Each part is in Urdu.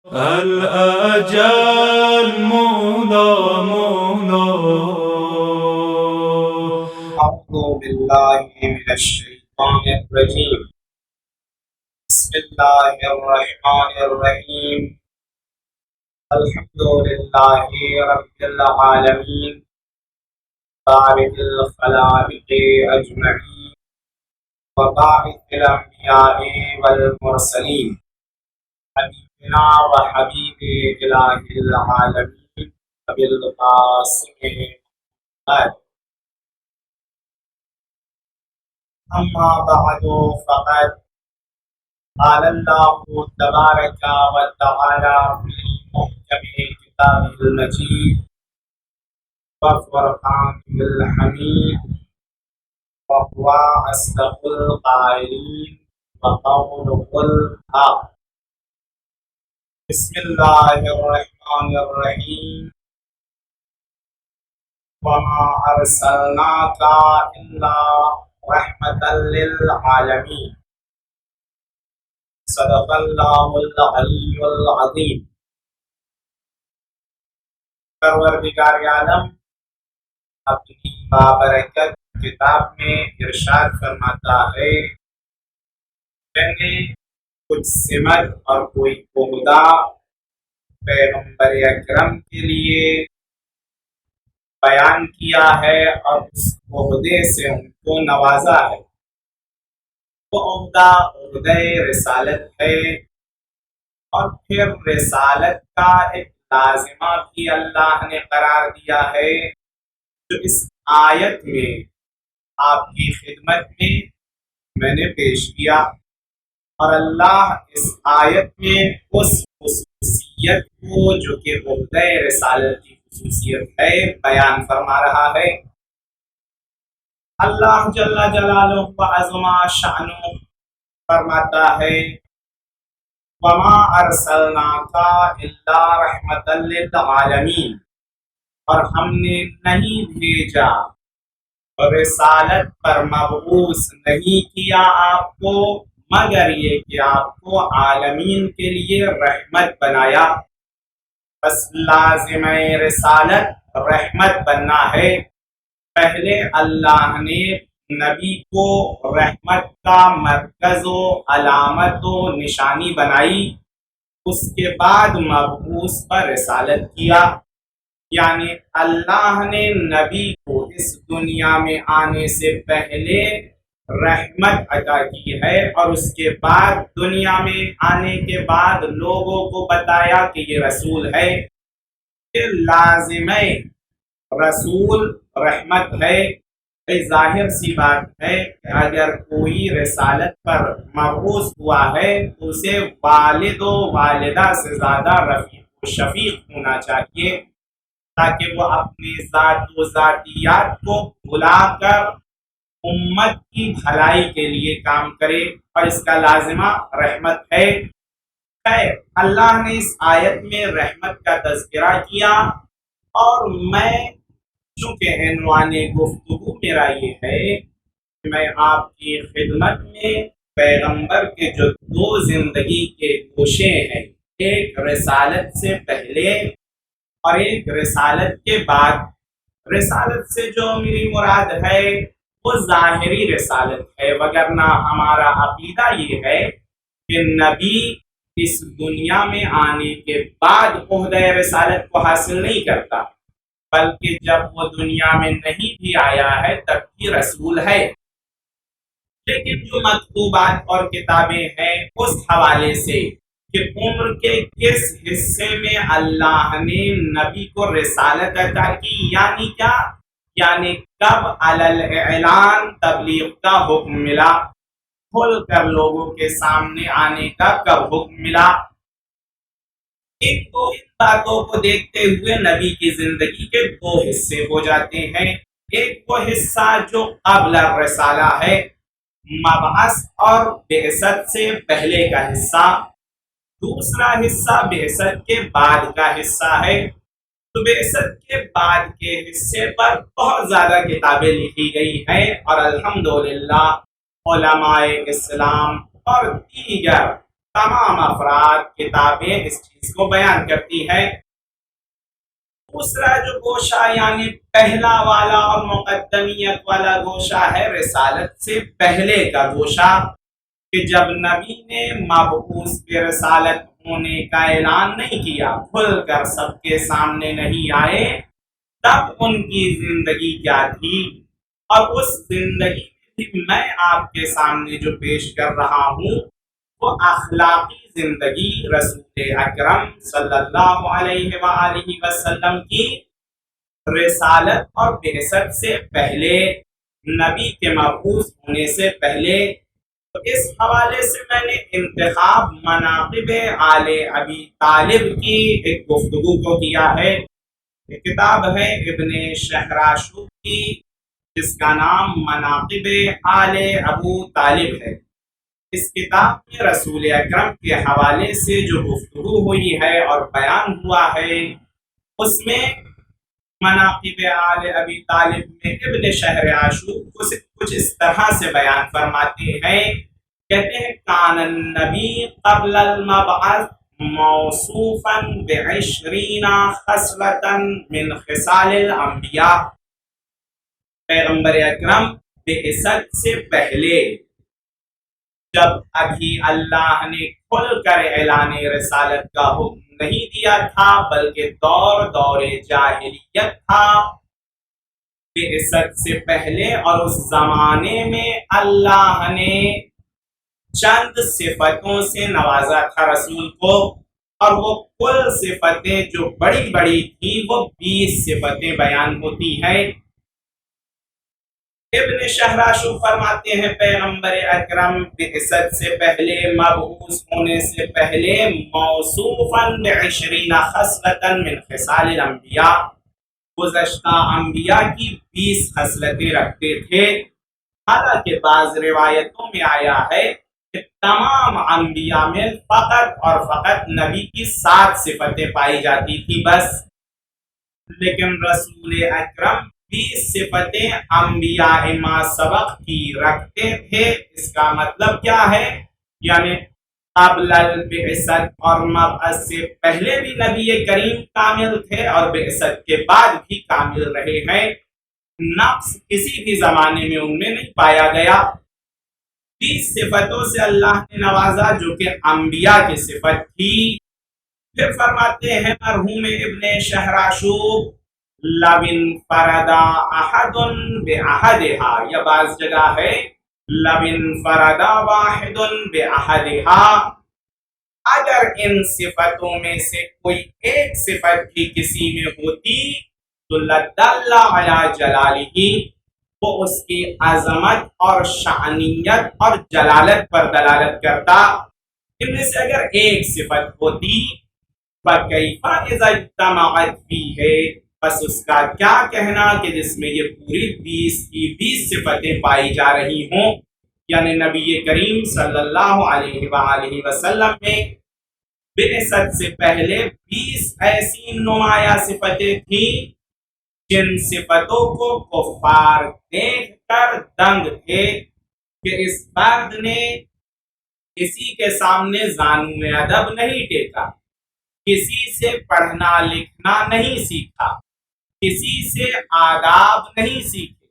الأجل مولا مولا. أعوذ بالله من الشيطان الرجيم. بسم الله الرحمن الرحيم. الحمد لله رب العالمين بارئ الخلائق أجمعين وباعث الأنبياء والمرسلين حبيبنا وحبيب إله العالمين أبي القاسم محمد. أما بعد فقد قال الله تبارك وتعالى في محكم كتابه المجيد وفرقانه الحميد وهو أصدق القائلين وقوله الحق. بسم الله الرحمن الرحيم. وما أرسلناك إلا رحمة للعالمين. صدق اللہ العلی العظیم. پروردگار عالم اپنی بابرکت کتاب میں ارشاد فرماتا ہے، میں نے کچھ سمت اور کوئی عہدہ پیغمبر اکرم کے لیے بیان کیا ہے اور اس عہدے سے ان کو نوازا ہے. وہ عہدہ رسالت ہے، اور پھر رسالت کا ایک لازمہ بھی اللہ نے قرار دیا ہے جو اس آیت میں آپ کی خدمت میں نے پیش کیا. اور اللہ اس آیت میں اس خصوصیت کو جو کہ عہدہ رسالت کی خصوصیت ہے بیان فرما رہا ہے. اللہ جل جلالہ و عظم شأنہ فرماتا ہے، وما ارسلناک الا رحمۃ للعالمین، اور ہم نے نہیں بھیجا رسالت پر مبعوث نہیں کیا آپ کو مگر یہ کہ آپ کو عالمین کے لیے رحمت بنایا. بس لازم رسالت رحمت بننا ہے. پہلے اللہ نے نبی کو رحمت کا مرکز و علامت و نشانی بنائی، اس کے بعد مبعوث پر رسالت کیا. یعنی اللہ نے نبی کو اس دنیا میں آنے سے پہلے رحمت عطا کی ہے، اور اس کے بعد دنیا میں آنے کے بعد لوگوں کو بتایا کہ یہ رسول ہے. یہ لازم رسول رحمت ہے. ظاہر سی بات ہے کہ اگر کوئی رسالت پر مبعوث ہوا ہے تو اسے والد و والدہ سے زیادہ رفیق و شفیق ہونا چاہیے، تاکہ وہ اپنی ذات و ذاتیات کو بھلا کر امت کی بھلائی کے لیے کام کرے، اور اس کا لازمہ رحمت ہے. اللہ نے اس آیت میں رحمت کا تذکرہ کیا، اور میں چونکہ عنوان گفتگو میرا یہ ہے کہ میں آپ کی خدمت میں پیغمبر کے جو دو زندگی کے گوشے ہیں، ایک رسالت سے پہلے اور ایک رسالت کے بعد. رسالت سے جو میری مراد ہے وہ ظاہری رسالت ہے، وگرنہ ہمارا عقیدہ یہ ہے کہ نبی اس دنیا میں آنے کے بعد عہدہ رسالت کو حاصل نہیں کرتا، بلکہ جب وہ دنیا میں نہیں بھی آیا ہے تب بھی رسول ہے. لیکن جو مکتوبات اور کتابیں ہیں اس حوالے سے کہ عمر کے کس حصے میں اللہ نے نبی کو رسالت عطا کی، یعنی کیا، یعنی کب علی اعلان تبلیغ کا حکم ملا، کھل کر لوگوں کے سامنے آنے کا کب حکم ملا. ان باتوں کو دیکھتے ہوئے نبی کی زندگی کے دو حصے ہو جاتے ہیں. ایک وہ حصہ جو قبل الرسالہ ہے، مبعث اور بعثت سے پہلے کا حصہ. دوسرا حصہ بعثت کے بعد کا حصہ ہے. تو بعثت کے بعد کے حصے پر بہت زیادہ کتابیں لکھی گئی ہیں، اور الحمدللہ علماء اسلام اور دیگر تمام افراد کتابیں اس چیز کو بیان کرتی ہے۔ دوسرا جو گوشہ یعنی پہلا والا اور مقدمیت والا گوشہ ہے رسالت سے پہلے کا گوشہ، کہ جب نبی نے مبعوث کے رسالت ہونے کا اعلان نہیں کیا، کھل کر سب کے سامنے نہیں آئے، تب ان کی زندگی کیا تھی، اور اس زندگی میں بھی میں آپ کے سامنے جو پیش کر رہا ہوں وہ اخلاقی زندگی رسول اکرم صلی اللہ علیہ وآلہ وسلم کی رسالت اور بعثت سے پہلے، نبی کے مبعوث ہونے سے پہلے۔ تو اس حوالے سے میں نے انتخاب مناقب آل ابی طالب کی ایک گفتگو کو کیا ہے۔ یہ کتاب ہے ابن شہراشوب کی، جس کا نام مناقب آل ابو طالب ہے۔ اس کتاب میں رسول اکرم کے حوالے سے جو گفتگو ہوئی ہے اور بیان ہوا ہے، اس میں مناقب آل ابی طالب میں ابن شہراشوب کو کچھ اس طرح سے بیان فرماتے ہیں، کہتے ہیں کان النبی قبل المبعث موصوفا ب20 خصلة من خصال الانبیاء۔ پیغمبر اکرم بعثت سے پہلے، جب ابھی اللہ نے کھل کر اعلان رسالت کا حکم نہیں دیا تھا بلکہ دور جاہلیت تھا، بعثت سے پہلے اور اس زمانے میں اللہ نے چند صفتوں سے نوازا تھا رسول کو، اور وہ کل صفتیں جو بڑی بڑی تھی وہ 20 صفتیں بیان ہوتی ہیں۔ ابن شہراشوب فرماتے ہیں پیغمبر اکرم بعثت سے پہلے، مبعوث ہونے سے پہلے، موصوفاً ب20 خصلة من خصال الانبیاء، گزشتہ انبیاء کی 20 خصلتیں رکھتے تھے۔ حالانکہ بعض روایتوں میں آیا ہے کہ تمام انبیاء میں فقط اور فقط نبی کی 7 صفتیں پائی جاتی تھی بس، لیکن رسول اکرم 20 صفتیں انبیاء ما سبق کی رکھتے تھے۔ اس کا مطلب کیا ہے؟ یعنی قبل البعثت اور مبعث سے پہلے بھی نبی کریم کامل تھے اور بعثت کے بعد بھی کامل رہے ہیں، نقص کسی بھی زمانے میں ان میں نہیں پایا گیا۔ 20 صفتوں سے اللہ نے نوازا جو کہ انبیاء کی صفت تھی۔ پھر فرماتے ہیں مرحوم ابن شہراشوب لَوِن فَرَدَ أَحَدٌ بِأَحَدِهَا، یا بعض جگہ ہے لَوِن فَرَدَ وَاحِدٌ بِأَحَدِهَا، اگر ان صفتوں میں سے کوئی ایک صفت بھی کسی میں ہوتی تو لَدَلَّ عَلَى جَلَالِهِ، وہ اس کی عظمت اور شانیت اور جلالت پر دلالت کرتا۔ ان میں سے اگر ایک صفت ہوتی فَكَيْفَ إِذَا اجْتَمَعَتْ فِيهِ، بس اس کا کیا کہنا کہ جس میں یہ پوری 20 کی 20 صفتیں پائی جا رہی ہوں، یعنی نبی کریم صلی اللہ علیہ وآلہ وسلم میں بعثت سے پہلے 20 ایسی نمایاں صفتیں تھیں جن صفتوں کو کفار دیکھ کر دنگ تھے کہ اس فرد نے کسی کے سامنے زانو ادب نہیں ٹیکا، کسی سے پڑھنا لکھنا نہیں سیکھا، کسی سے آداب نہیں سیکھے،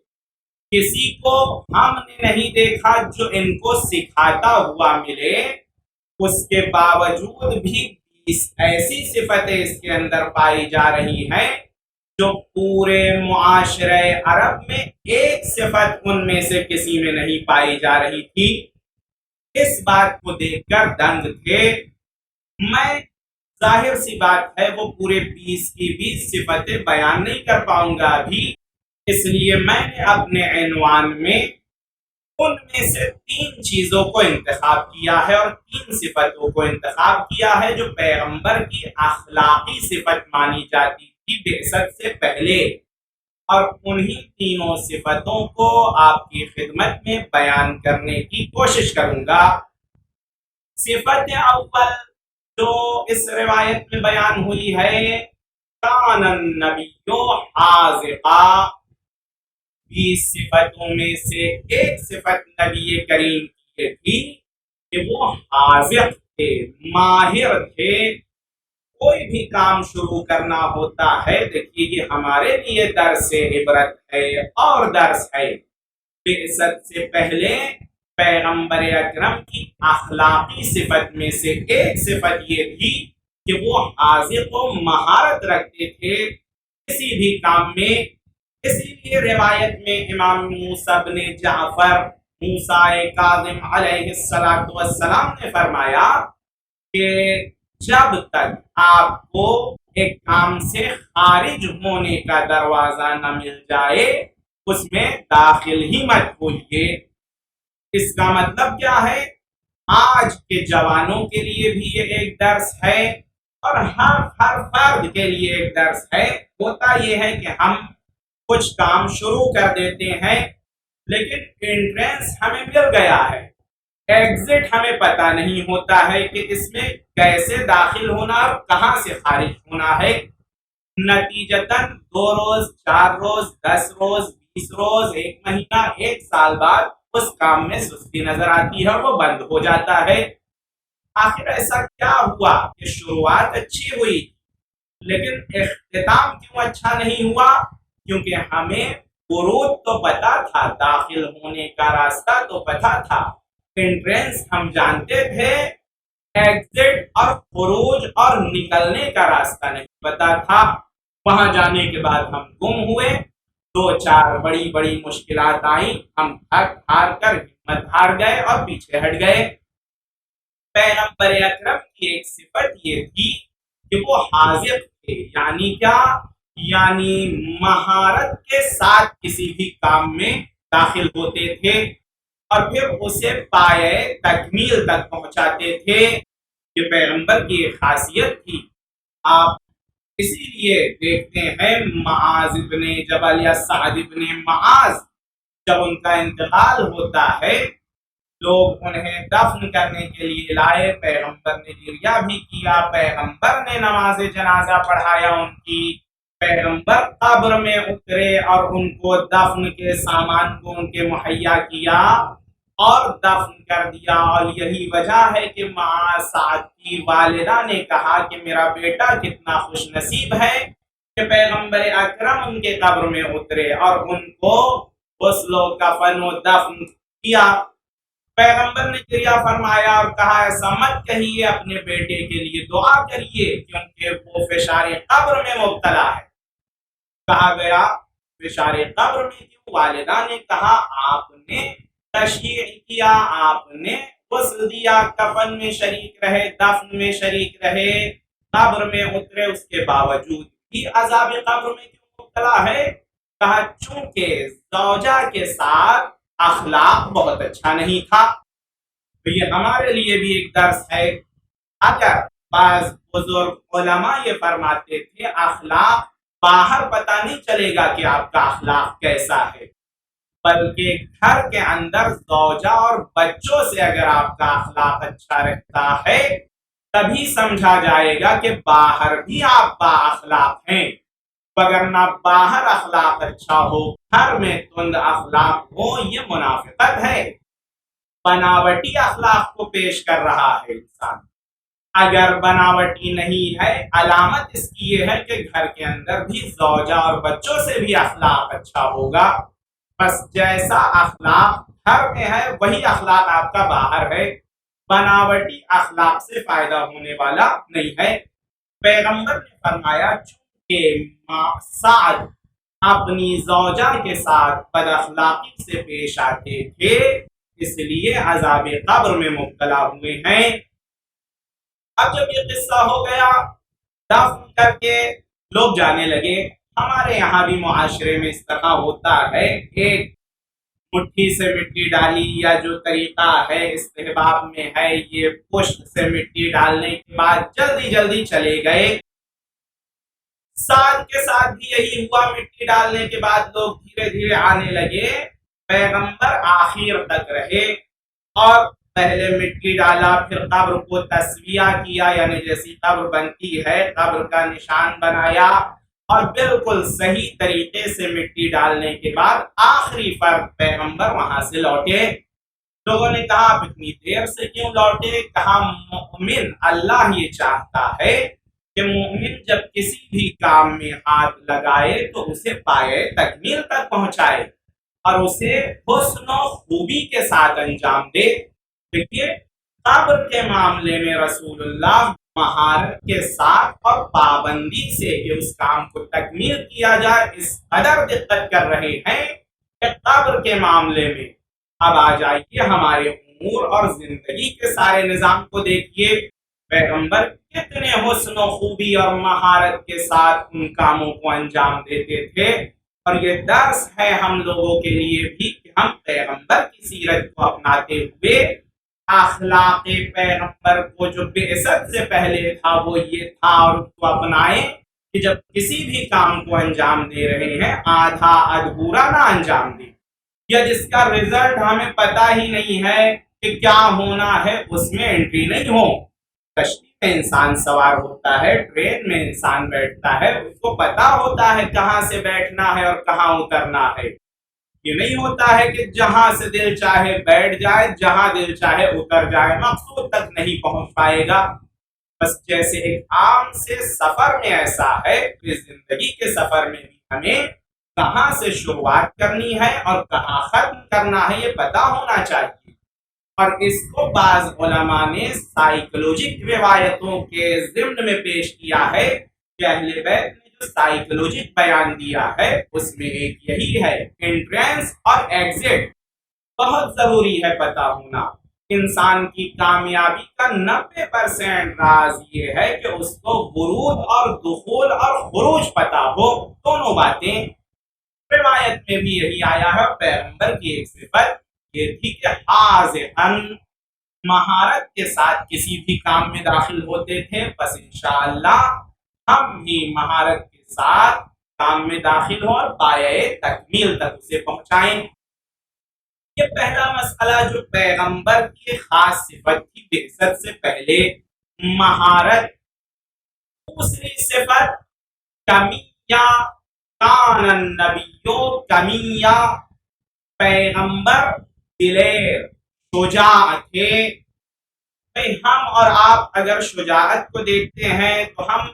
کسی کو ہم نے نہیں دیکھا جو ان کو سکھاتا ہوا ملے، اس کے باوجود بھی 20 ایسی صفتیں اس کے اندر پائی جا رہی ہیں جو پورے معاشرے عرب میں ایک صفت ان میں سے کسی میں نہیں پائی جا رہی تھی۔ اس بات کو دیکھ کر دنگ تھے۔ میں ظاہر سی بات ہے وہ پورے 20 کی 20 صفتیں بیان نہیں کر پاؤں گا ابھی، اس لیے میں نے اپنے عنوان میں ان میں سے 3 چیزوں کو انتخاب کیا ہے اور 3 صفتوں کو انتخاب کیا ہے جو پیغمبر کی اخلاقی صفت مانی جاتی تھی بعثت سے پہلے، اور انہی تینوں صفتوں کو آپ کی خدمت میں بیان کرنے کی کوشش کروں گا۔ صفت اول جو اس روایت میں بیان ہوئی ہے، کان النبی حاذقا، 20 صفتوں میں سے ایک صفت نبی کریم کی تھی کہ وہ حاذق تھے، ماہر تھے. کوئی بھی کام شروع کرنا ہوتا ہے، دیکھیے یہ ہمارے لیے درس عبرت ہے اور درس ہے. بعثت سے پہلے پیغمبر اکرم کی اخلاقی صفت میں سے ایک صفت یہ تھی کہ وہ حاذق و مہارت رکھتے تھے کسی بھی کام میں. اسی لیے روایت میں امام موسیٰ بن جعفر موسیٰ کاظم علیہ السلام نے فرمایا کہ جب تک آپ کو ایک کام سے خارج ہونے کا دروازہ نہ مل جائے اس میں داخل ہی مت ہوئیے. اس کا مطلب کیا ہے؟ آج کے جوانوں کے لیے بھی یہ ایک درس ہے اور ہر فرد کے لیے ایک درس ہے. ہوتا یہ ہے کہ ہم کچھ کام شروع کر دیتے ہیں لیکن انٹرنس ہمیں مل گیا ہے، ایگزٹ ہمیں پتہ نہیں ہوتا ہے کہ اس میں کیسے داخل ہونا اور کہاں سے خارج ہونا ہے. نتیجتاً 2 روز 4 روز 10 روز 20 روز 1 مہینہ 1 سال بعد اس کام میں سستی نظر آتی ہے، وہ بند ہو جاتا ہے. آخر ایسا کیا ہوا کہ شروعات اچھی ہوئی لیکن اختتام کیوں اچھا نہیں ہوا؟ کیونکہ ہمیں ورود تو پتا تھا، داخل ہونے کا راستہ تو پتا تھا، انٹرنس ہم جانتے تھے، ایگزٹ اور خروج اور نکلنے کا راستہ نہیں پتا تھا. وہاں جانے کے بعد ہم گم ہوئے، 2-4 بڑی بڑی مشکلات آئیں، ہم تھک ہار کر ہمت ہار گئے اور پیچھے ہٹ گئے. پیغمبر اکرم کی ایک صفت یہ تھی کہ وہ حاذق تھے. یعنی کیا؟ یعنی مہارت کے ساتھ کسی بھی کام میں داخل ہوتے تھے اور پھر اسے پایہ تکمیل تک پہنچاتے تھے. یہ پیغمبر کی ایک خاصیت تھی. آپ اسی لیے دیکھتے ہیں معاذ بن جبل یا سعد بن معاذ جب ان کا انتقال ہوتا ہے لوگ انہیں دفن کرنے کے لیے لائے، پیغمبر نے گریہ بھی کیا، پیغمبر نے نماز جنازہ پڑھایا ان کی، پیغمبر قبر میں اترے اور ان کو دفن کے سامان کو ان کے مہیا کیا اور دفن کر دیا. اور یہی وجہ ہے کہ معاذ سعد کی والدہ نے کہا کہ میرا بیٹا کتنا خوش نصیب ہے کہ پیغمبر اکرم ان کے قبر میں اترے اور ان کو غسل و کفن و دفن کیا. پیغمبر نے گریہ فرمایا اور کہا ایسا مت کہیے، اپنے بیٹے کے لیے دعا کریے کیونکہ وہ فشار قبر میں مبتلا ہے. کہا گیا فشار قبر میں کیوں؟ والدہ نے کہا آپ نے تشہیر کیا، آپ نے غسل دیا، کفن میں شریک رہے، دفن میں شریک رہے، قبر میں اترے، اس کے باوجود بھی عذاب قبر میں کیوں مبتلا ہے؟ کہا چونکہ زوجہ کے ساتھ اخلاق بہت اچھا نہیں تھا. تو یہ ہمارے لیے بھی ایک درس ہے. اگر بعض بزرگ علماء یہ فرماتے تھے اخلاق باہر پتہ نہیں چلے گا کہ آپ کا اخلاق کیسا ہے، بلکہ گھر کے اندر زوجہ اور بچوں سے اگر آپ کا اخلاق اچھا رہتا ہے تبھی سمجھا جائے گا کہ باہر بھی آپ با اخلاق ہیں. وگرنہ باہر اخلاق اچھا ہو گھر میں تند اخلاق ہو یہ منافقت ہے، بناوٹی اخلاق کو پیش کر رہا ہے انسان. اگر بناوٹی نہیں ہے علامت اس کی یہ ہے کہ گھر کے اندر بھی زوجہ اور بچوں سے بھی اخلاق اچھا ہوگا. بس جیسا اخلاق گھر میں ہے وہی اخلاق آپ کا باہر ہے، بناوٹی اخلاق سے فائدہ ہونے والا نہیں ہے. پیغمبر نے فرمایا کہ سعد اپنی زوجہ کے ساتھ بد اخلاقی سے پیش آتے تھے اس لیے عذاب قبر میں مبتلا ہوئے ہیں. اب جب یہ قصہ ہو گیا دفن کر کے لوگ جانے لگے. ہمارے یہاں بھی معاشرے میں اس طرح ہوتا ہے، ایک مٹھی سے مٹی ڈالی یا جو طریقہ ہے استحباب میں ہے یہ پشت سے مٹی ڈالنے کے بعد جلدی جلدی چلے گئے. سعد کے ساتھ بھی یہی ہوا، مٹی ڈالنے کے بعد لوگ دھیرے دھیرے آنے لگے. پیغمبر آخر تک رہے اور پہلے مٹی ڈالا، پھر قبر کو تسویہ کیا، یعنی جیسی قبر بنتی ہے قبر کا نشان بنایا اور بالکل صحیح طریقے سے مٹی ڈالنے کے بعد آخری فرد پیغمبر وہاں سے لوٹے. لوگوں نے کہا آپ اتنی دیر سے کیوں لوٹے؟ کہا مومن اللہ یہ چاہتا ہے کہ مومن جب کسی بھی کام میں ہاتھ لگائے تو اسے پائے تکمیل تک پہنچائے اور اسے حسن و خوبی کے ساتھ انجام دے۔ دیکھیے قبر کے معاملے میں رسول اللہ مہارت کے ساتھ اور پابندی سے کہ اس کام کو تکمیل کیا جائے اس قدر دقت کر رہے ہیں کہ قبر کے معاملے میں اب آ جائیے ہمارے امور اور زندگی کے سارے نظام کو دیکھیے، پیغمبر کتنے حسن و خوبی اور مہارت کے ساتھ ان کاموں کو انجام دیتے تھے، اور یہ درس ہے ہم لوگوں کے لیے بھی کہ ہم پیغمبر کی سیرت کو اپناتے ہوئے اخلاق پیغمبر کو جو بعثت سے پہلے تھا وہ یہ تھا اور اس کو اپنائیں کہ جب کسی بھی کام کو انجام دے رہے ہیں آدھا ادھورا نہ انجام دیں، یا جس کا رزلٹ ہمیں پتہ ہی نہیں ہے کہ کیا ہونا ہے اس میں انٹری نہیں ہو۔ کشتی میں انسان سوار ہوتا ہے، ٹرین میں انسان بیٹھتا ہے، اس کو پتا ہوتا ہے کہاں سے بیٹھنا ہے اور کہاں اترنا ہے۔ یہ نہیں ہوتا ہے کہ جہاں سے دل چاہے بیٹھ جائے، جہاں دل چاہے اتر جائے، مقصود تک نہیں پہنچ پائے گا۔ بس جیسے ایک عام سے سفر میں ایسا ہے کہ زندگی کے سفر میں بھی ہمیں کہاں سے شروعات کرنی ہے اور کہاں ختم کرنا ہے یہ پتا ہونا چاہیے، اور اس کو بعض علماء نے سائیکولوجک روایتوں کے ضمن میں پیش کیا ہے کہ اہل بیت نے جو سائیکولوجک بیان دیا ہے اس میں ایک یہی ہے، انٹرنس اور ایگزٹ بہت ضروری ہے پتا ہونا۔ انسان کی کامیابی کا 90% راز یہ ہے کہ اس کو ورود اور دخول اور خروج پتا ہو، دونوں باتیں۔ روایت میں بھی یہی آیا ہے، پیغمبر کی ایک صفت یہ تھی کہ حاضرن مہارت کے ساتھ کسی بھی کام میں داخل ہوتے تھے، بس انشاءاللہ ہم بھی مہارت کے ساتھ کام میں داخل ہوں اور پایۂ تکمیل تک اسے پہنچائیں۔ یہ پہلا مسئلہ جو پیغمبر کی خاص صفت تھی بعثت سے پہلے، مہارت۔ دوسری صفت کمیہ، کان النبیو کمیہ، پیغمبر دلیر شجاع تھے۔ ہم اور آپ اگر شجاعت کو دیکھتے ہیں تو ہم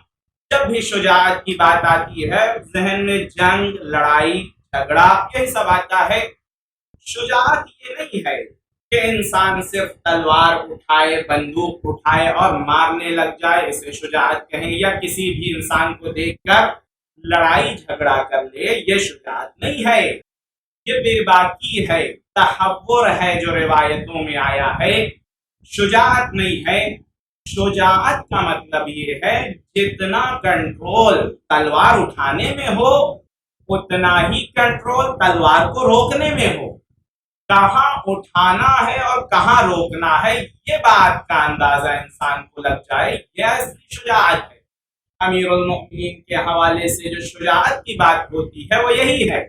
جب بھی شجاعت کی بات آتی ہے ذہن میں جنگ، لڑائی، جھگڑا یہی سب آتا ہے۔ شجاعت یہ نہیں ہے کہ انسان صرف تلوار اٹھائے، بندوق اٹھائے اور مارنے لگ جائے، اسے شجاعت کہیں، یا کسی بھی انسان کو دیکھ کر لڑائی جھگڑا کر لے، یہ شجاعت نہیں ہے، یہ بے باکی ہے، تحور ہے جو روایتوں میں آیا ہے، شجاعت نہیں ہے۔ شجاعت کا مطلب یہ ہے جتنا کنٹرول تلوار اٹھانے میں ہو اتنا ہی کنٹرول تلوار کو روکنے میں ہو۔ کہاں اٹھانا ہے اور کہاں روکنا ہے یہ بات کا اندازہ انسان کو لگ جائے، یہ اصلی شجاعت ہے۔ امیر المؤمنین کے حوالے سے جو شجاعت کی بات ہوتی ہے وہ یہی ہے،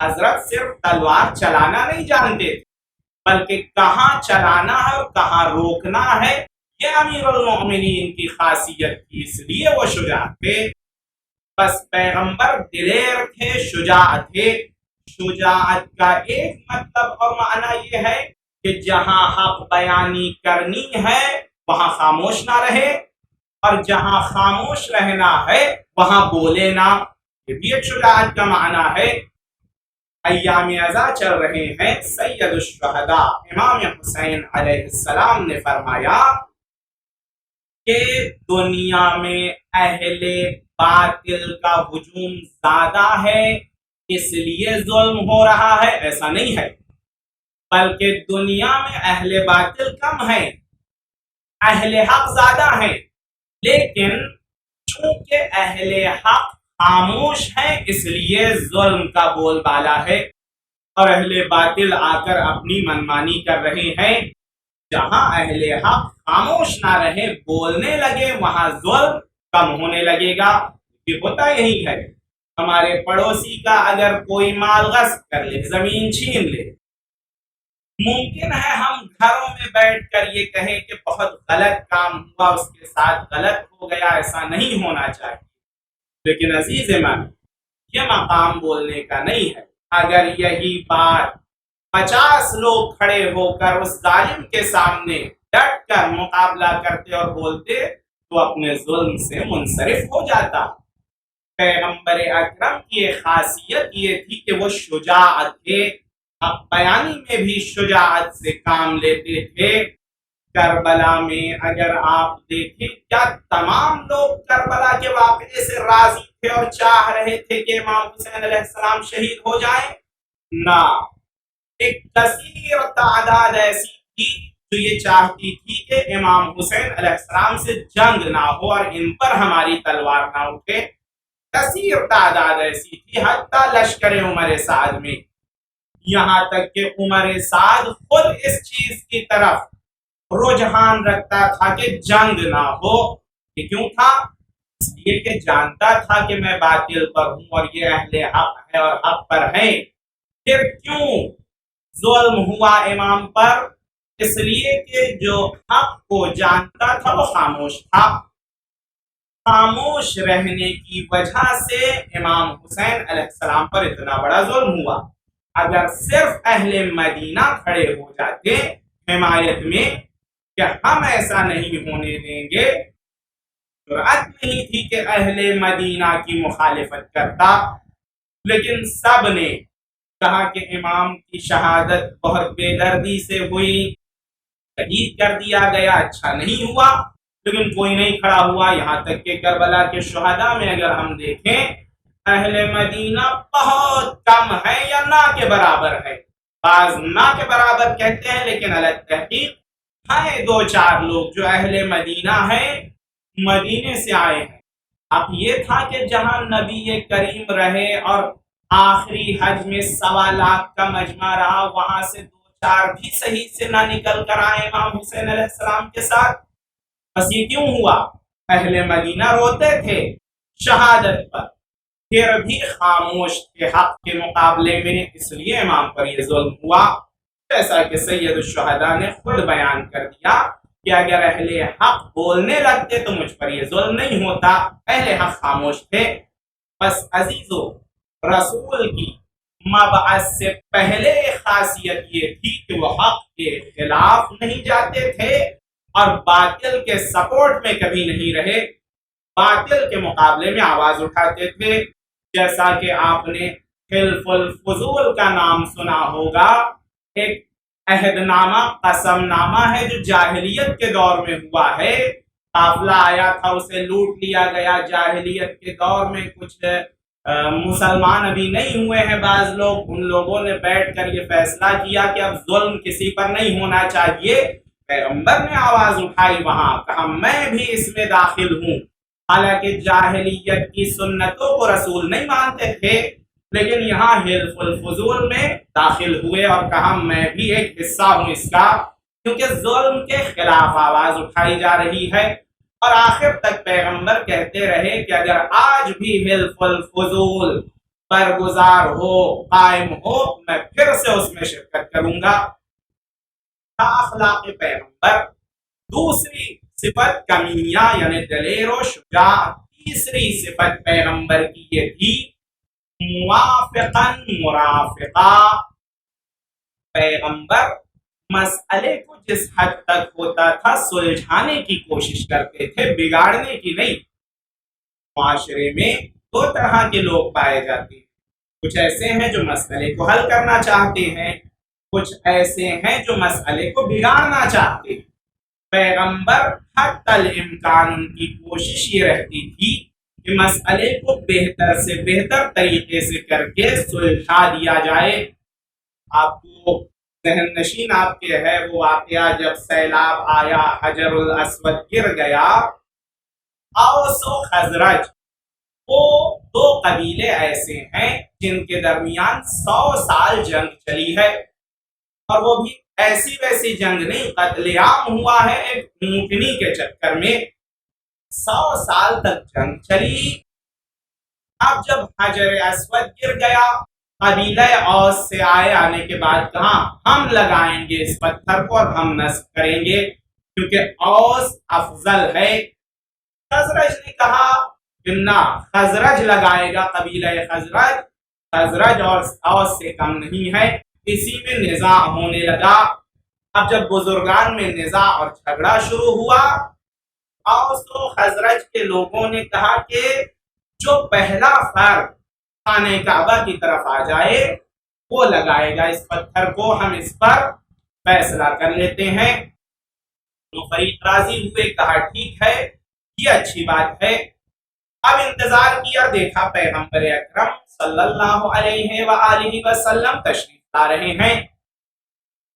حضرت صرف تلوار چلانا نہیں جانتے تھے بلکہ کہاں چلانا ہے اور کہاں روکنا ہے یہ امیر المؤمنین کی خاصیت تھی، اس لیے وہ شجاع تھے۔ بس پیغمبر دلیر تھے، شجاع تھے۔ شجاعت کا ایک مطلب اور معنی یہ ہے کہ جہاں حق بیانی کرنی ہے وہاں خاموش نہ رہے، اور جہاں خاموش رہنا ہے وہاں بولے نہ، یہ بھی ایک شجاعت کا معنی ہے۔ ایام ازا چل رہے ہیں، سید الشہداء امام حسین علیہ السلام نے فرمایا کہ دنیا میں اہل باطل کا ہجوم زیادہ ہے اس لیے ظلم ہو رہا ہے، ایسا نہیں ہے، بلکہ دنیا میں اہل باطل کم ہیں، اہل حق زیادہ ہیں، لیکن چونکہ اہل حق خاموش ہیں اس لیے ظلم کا بول بالا ہے، اور اہل باطل آ کر اپنی منمانی کر رہے ہیں۔ جہاں اہل حق خاموش نہ رہے، بولنے لگے، وہاں ظلم کم ہونے لگے گا۔ یہ ہوتا یہی ہے، ہمارے پڑوسی کا اگر کوئی مال غصب کر لے، زمین چھین لے، ممکن ہے ہم گھروں میں بیٹھ کر یہ کہیں کہ بہت غلط کام ہوا، اس کے ساتھ غلط ہو گیا، ایسا نہیں ہونا چاہیے، لیکن عزیز من یہ مقام بولنے کا نہیں ہے۔ اگر یہی بات 50 لوگ کھڑے ہو کر اس ظالم کے سامنے ڈٹ کر مقابلہ کرتے اور بولتے تو اپنے ظلم سے منصرف ہو جاتا۔ پیغمبر اکرم کی ایک خاصیت یہ تھی کہ وہ شجاع تھے، اب بیانی میں بھی شجاعت سے کام لیتے تھے۔ کربلا میں اگر آپ دیکھیں کیا تمام لوگ کربلا کے واقعے سے راضی تھے اور چاہ رہے تھے کہ امام حسین علیہ السلام شہید ہو جائیں؟ نہ، ایک کثیر تعداد ایسی تھی جو یہ چاہتی تھی کہ امام حسین علیہ السلام سے جنگ نہ ہو اور ان پر ہماری تلوار نہ اٹھے۔ کثیر تعداد ایسی تھی، حتیٰ لشکر عمر سعد میں، یہاں تک کہ عمر سعد خود اس چیز کی طرف رجحان رکھتا تھا کہ جنگ نہ ہو۔ یہ کیوں تھا؟ اس لیے کہ جانتا تھا کہ میں باطل پر ہوں اور یہ اہل حق ہے اور حق پر ہیں۔ پھر کیوں ظلم ہوا امام پر؟ اس لیے کہ جو حق کو جانتا تھا وہ خاموش تھا۔ خاموش رہنے کی وجہ سے امام حسین علیہ السلام پر اتنا بڑا ظلم ہوا۔ اگر صرف اہل مدینہ کھڑے ہو جاتے حمایت میں کہ ہم ایسا نہیں ہونے دیں گے، جرأت نہیں تھی کہ اہل مدینہ کی مخالفت کرتا، لیکن سب نے کہا کہ امام کی شہادت بہت بے دردی سے ہوئی، شہید کر دیا گیا، اچھا نہیں ہوا، لیکن کوئی نہیں کھڑا ہوا۔ یہاں تک کہ کربلا کے شہداء میں اگر ہم دیکھیں اہل مدینہ بہت کم ہے یا نہ کے برابر ہے، بعض نہ کے برابر کہتے ہیں لیکن الگ تحقیق ہیں 2-4 لوگ جو اہل مدینہ ہیں، مدینے سے آئے ہیں۔ اب یہ تھا کہ جہاں نبی کریم رہے اور آخری حج میں 1.25 لاکھ کا مجمع رہا، وہاں سے 2-4 بھی صحیح سے نہ نکل کر آئے امام حسین علیہ السلام کے ساتھ۔ بس یہ کیوں ہوا؟ اہل مدینہ روتے تھے شہادت پر، پھر بھی خاموش تھے حق کے مقابلے میں، اس لیے امام پر یہ ظلم ہوا۔ جیسا کہ سید الشہداء نے خود بیان کر دیا کہ اگر اہل حق بولنے لگتے تو مجھ پر یہ ظلم نہیں ہوتا، اہل حق خاموش تھے۔ بس عزیزو، رسول کی مبعث سے پہلے خاصیت یہ تھی کہ وہ حق کے خلاف نہیں جاتے تھے اور باطل کے سپورٹ میں کبھی نہیں رہے، باطل کے مقابلے میں آواز اٹھاتے تھے۔ جیسا کہ آپ نے حلف الفضول کا نام سنا ہوگا، ایک عہد نامہ، قسم نامہ ہے جو جاہلیت کے دور میں ہوا ہے۔ قافلہ آیا تھا، اسے لوٹ لیا گیا۔ جاہلیت کے دور میں کچھ مسلمان ابھی نہیں ہوئے ہیں بعض لوگ، ان لوگوں نے بیٹھ کر یہ فیصلہ کیا کہ اب ظلم کسی پر نہیں ہونا چاہیے۔ پیغمبر نے آواز اٹھائی وہاں، کہا میں بھی اس میں داخل ہوں۔ حالانکہ جاہلیت کی سنتوں کو رسول نہیں مانتے تھے، لیکن یہاں حلف الفضول میں داخل ہوئے اور کہا میں بھی ایک حصہ ہوں اس کا، کیونکہ ظلم کے خلاف آواز اٹھائی جا رہی ہے۔ اور آخر تک پیغمبر کہتے رہے کہ اگر آج بھی حلف الفضول برگزار ہو، قائم ہو، میں پھر سے اس میں شرکت کروں گا۔ اخلاق پیغمبر۔ دوسری صفت کمیہ یعنی دلیر و شجاع۔ تیسری صفت پیغمبر کی یہ تھی موافقاً مرافقہ۔ پیغمبر مسئلے کو جس حد تک ہوتا تھا سلجھانے کی کوشش کرتے تھے، بگاڑنے کی نہیں۔ معاشرے میں 2 طرح کے لوگ پائے جاتے ہیں، کچھ ایسے ہیں جو مسئلے کو حل کرنا چاہتے ہیں، کچھ ایسے ہیں جو مسئلے کو بگاڑنا چاہتے ہیں۔ پیغمبر حتی الامکان ان کی کوشش یہ رہتی تھی کہ مسئلے کو بہتر سے بہتر طریقے سے کر کے سلجھا دیا جائے۔ آپ کو ذہن نشین آپ کے ہے وہ واقعہ جب سیلاب آیا، حجر الاسود گر گیا، اوس و خزرج وہ 2 قبیلے ایسے ہیں جن کے درمیان 100 سال جنگ چلی ہے، اور وہ بھی ایسی ویسی جنگ نہیں، قتل عام ہوا ہے ایک اونٹنی کے چکر میں۔ 100 سال تک جنگ چلی۔ اب جب حجر اسود گر گیا، قبیلہ اوس سے آنے کے بعد کہا ہم لگائیں گے اس پتھر کو اور ہم نصب کریں گے کیونکہ اوس افضل ہے۔ خزرج نے کہا کہ نہ، خزرج لگائے گا، قبیلہ خزرج اور اوس سے کم نہیں ہے۔ اسی میں نزاع ہونے لگا۔ اب جب بزرگان میں نزاع اور جھگڑا شروع ہوا، اوس و خزرج کے لوگوں نے کہا کہ جو پہلا فرد خانہ کعبہ کی طرف آ جائے وہ لگائے گا اس پتھر کو، ہم اس پر فیصلہ کر لیتے ہیں۔ تو فرید راضی ہوئے، کہا ٹھیک ہے، یہ اچھی بات ہے۔ اب انتظار کیا، دیکھا پیغمبر اکرم صلی اللہ علیہ وآلہ وسلم تشریف لا رہے ہیں۔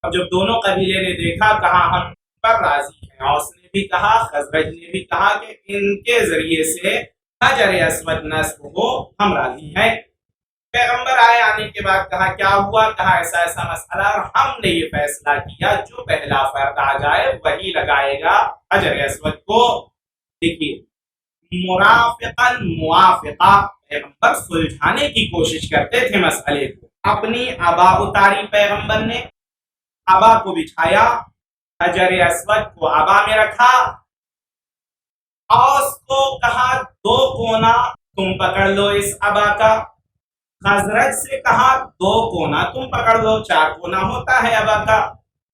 اب جب دونوں قبیلے نے دیکھا، کہا ہم پر راضی ہیں، اوس نے بھی کہا، خزرج نے بھی کہا کہ ان کے ذریعے سے حجر اسود نصب ہو، ہم راضی ہیں۔ پیغمبر آئے، آنے کے بعد کہا کیا ہوا؟ کہا ایسا ایسا مسئلہ، اور ہم نے یہ فیصلہ کیا جو پہلا فرد آ جائے وہی لگائے گا حجر اسود کو۔ دیکھیے، مرافقاً موافقہ، پیغمبر سلجھانے کی کوشش کرتے تھے مسئلے کو۔ اپنی عبا اتاری پیغمبر نے، عبا کو بچھایا، حجر اسود کو عبا میں رکھا، اوس کو کہا دو کونا تم پکڑ لو اس عبا کا، خزرج سے کہا دو کونا تم پکڑ لو، چار کونا ہوتا ہے عبا کا،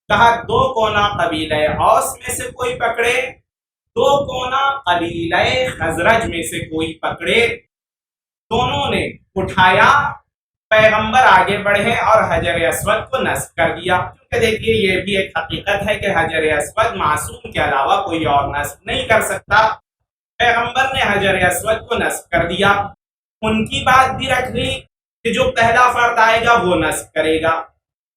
کہا دو کونا قبیلہ اوس میں سے کوئی پکڑے، دو کونا قبیلہ خزرج میں سے کوئی پکڑے۔ دونوں نے اٹھایا، پیغمبر آگے بڑھے اور حجر اسود کو نصب کر دیا، کیونکہ دیکھیے یہ بھی ایک حقیقت ہے کہ حجر اسود معصوم کے علاوہ کوئی اور نصب نہیں کر سکتا۔ پیغمبر نے حجر اسود کو نصب کر دیا، ان کی بات بھی رکھ لی کہ جو پہلا فرد آئے گا وہ نصب کرے گا۔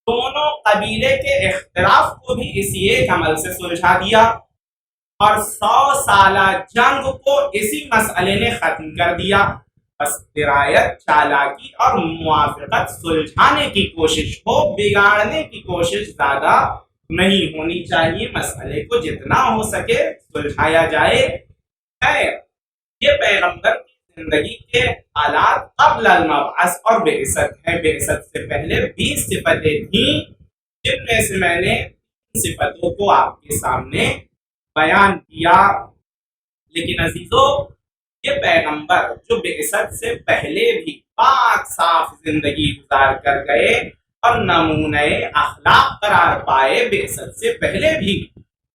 دونوں قبیلے کے اختلاف کو بھی اسی ایک عمل سے سلجھا دیا، اور 100 سالہ جنگ کو اسی مسئلے نے ختم کر دیا۔ بس درایت، چالاکی اور موافقت سلجھانے کی کوشش ہو، بگاڑنے کی کوشش زیادہ نہیں ہونی چاہیے، مسئلے کو جتنا ہو سکے سلجھایا جائے۔ خیر، یہ پیغمبر کی زندگی کے حالات قبل المبعث اور بعثت ہے۔ بعثت سے پہلے 20 صفتیں تھیں، جن میں سے میں نے ان صفتوں کو آپ کے سامنے بیان کیا۔ لیکن عزیزو، یہ پیغمبر جو بعثت سے پہلے بھی پاک صاف زندگی گزار کر گئے اور نمونہ اخلاق قرار پائے بعثت سے پہلے بھی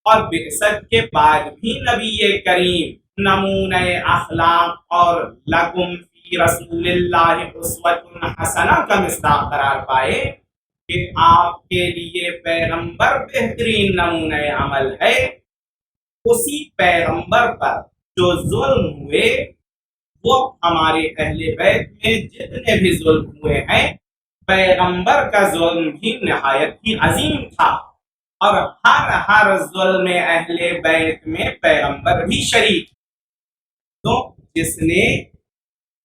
اور بعثت کے بعد بھی، نبی کریم نمونہ اخلاق اور لکم فی رسول اللہ اسوۃ حسنہ کا مصداق قرار پائے کہ آپ کے لیے پیغمبر بہترین نمونہ عمل ہے۔ اسی پیغمبر پر جو ظلم ہوئے، وہ ہمارے اہل بیت میں جتنے بھی ظلم ہوئے ہیں، پیغمبر کا ظلم بھی نہایت ہی عظیم تھا، اور ہر ظلم اہل بیت میں پیغمبر بھی شریک۔ تو جس نے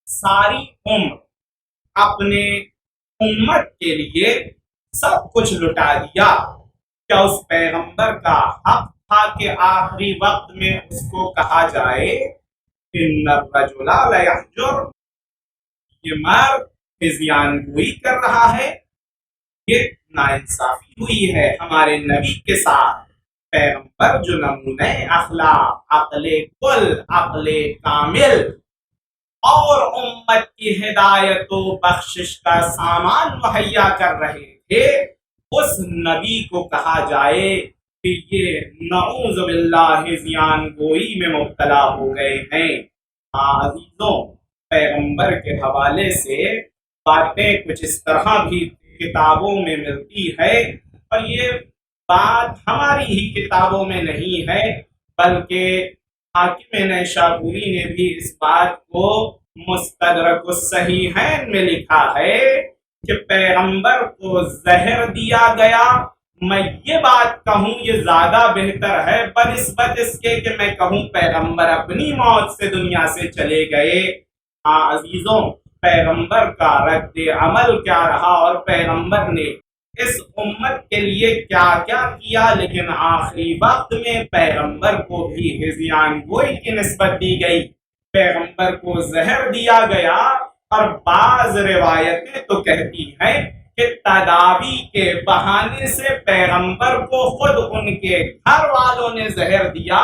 ساری عمر اپنے امت کے لیے سب کچھ لٹا دیا، کیا اس پیغمبر کا حق تھا کہ آخری وقت میں اس کو کہا جائے ان الرجل لیحجر، یہ مرد ہذیان گوئی کر رہا ہے؟ یہ ناانصافی ہوئی ہے ہمارے نبی کے ساتھ۔ پیغمبر جو نمونہ اخلاق، عقل کل، عقل کامل اور امت کی ہدایت و بخشش کا سامان مہیا کر رہے تھے، اس نبی کو کہا جائے کہ یہ نعوذ باللہ ہذیان گوئی میں مبتلا ہو گئے ہیں۔ عزیزوں، پیغمبر کے حوالے سے باتیں کچھ اس طرح بھی کتابوں میں ملتی ہے، اور یہ بات ہماری ہی کتابوں میں نہیں ہے، بلکہ حاکم نیشابوری نے بھی اس بات کو مستدرک الصحیحین میں لکھا ہے کہ پیغمبر کو زہر دیا گیا۔ میں یہ بات کہوں یہ زیادہ بہتر ہے بنسبت اس کے کہ میں کہوں پیغمبر اپنی موت سے دنیا سے چلے گئے۔ عزیزوں، پیغمبر کا رد عمل کیا رہا اور پیغمبر نے اس امت کے لیے کیا کیا کیا، لیکن آخری وقت میں پیغمبر کو بھی ہذیان گوئی کی نسبت دی گئی، پیغمبر کو زہر دیا گیا، اور بعض روایتیں تو کہتی ہیں کہ تداوی کے بہانے سے پیغمبر کو خود ان کے گھر والوں نے زہر دیا،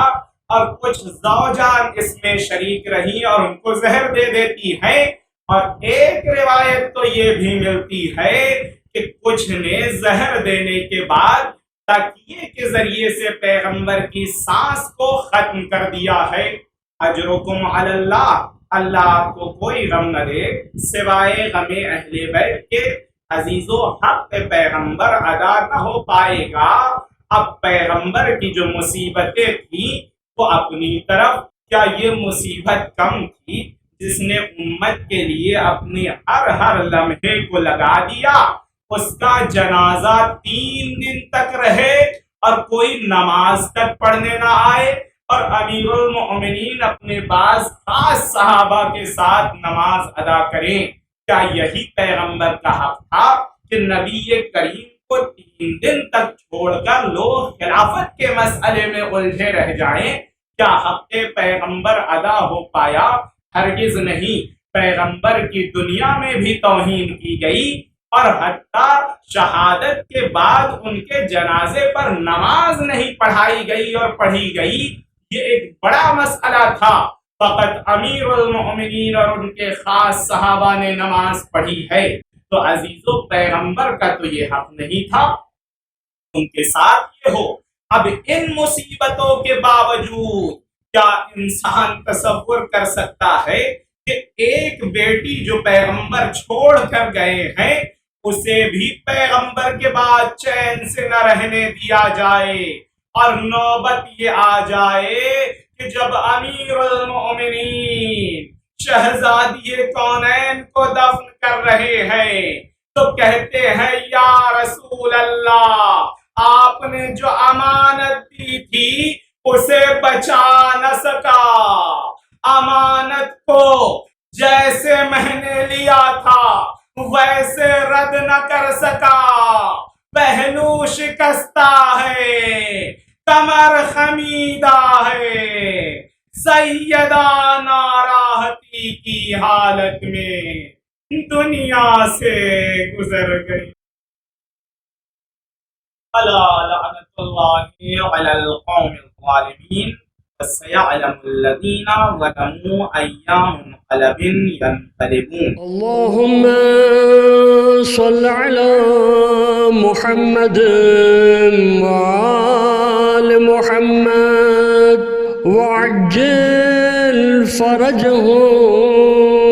اور کچھ زوجان اس میں شریک رہی اور ان کو زہر دے دیتی ہیں۔ اور ایک روایت تو یہ بھی ملتی ہے کہ کچھ نے زہر دینے کے بعد تکیے کے ذریعے سے پیغمبر کی سانس کو ختم کر دیا ہے۔ اجرکم علی اللہ، اللہ آپ کو کوئی غم نہ دے سوائے غم اہل بیت کے۔ عزیز و حق پیغمبر ادا نہ ہو پائے گا۔ اب پیغمبر کی جو مصیبتیں تھیں وہ اپنی طرف، کیا یہ مصیبت کم تھی جس نے امت کے لیے اپنی ہر لمحے کو لگا دیا؟ اس کا جنازہ 3 دن تک رہے اور کوئی نماز تک پڑھنے نہ آئے، اور امیر المؤمنین اپنے بعض خاص صحابہ کے ساتھ نماز ادا کریں۔ کیا یہی پیغمبر کا حق تھا کہ نبی کریم کو 3 دن تک چھوڑ کر لوگ خلافت کے مسئلے میں الجھے رہ جائیں؟ کیا حق پیغمبر ادا ہو پایا؟ ہرگز نہیں۔ پیغمبر کی دنیا میں بھی توہین کی گئی، اور حتیٰ شہادت کے بعد ان کے جنازے پر نماز نہیں پڑھائی گئی اور پڑھی گئی۔ یہ ایک بڑا مسئلہ تھا، فقط امیر المؤمنین اور ان کے خاص صحابہ نے نماز پڑھی ہے۔ تو عزیزو، پیغمبر کا تو یہ حق نہیں تھا ان کے ساتھ یہ ہو۔ اب ان مصیبتوں کے باوجود کیا انسان تصور کر سکتا ہے کہ ایک بیٹی جو پیغمبر چھوڑ کر گئے ہیں اسے بھی پیغمبر کے بعد چین سے نہ رہنے دیا جائے، اور نوبت یہ آ جائے کہ جب امیر المؤمنین شہزادی کونین کو دفن کر رہے ہیں تو کہتے ہیں یا رسول اللہ، آپ نے جو امانت دی تھی اسے بچا نہ سکا، امانت کو جیسے میں نے لیا تھا ویسے رد نہ کر سکا، پہلو شکستہ ہے، کمر خمیدہ ہے، سیدہ ناراحتی کی حالت میں دنیا سے گزر گئی۔ الا لعنت اللہ علی القوم الظالمین، وسيعلم الذين ظلموا أي منقلب ينقلبون۔ اللهم صل على محمد وآل محمد وعجل فرجهم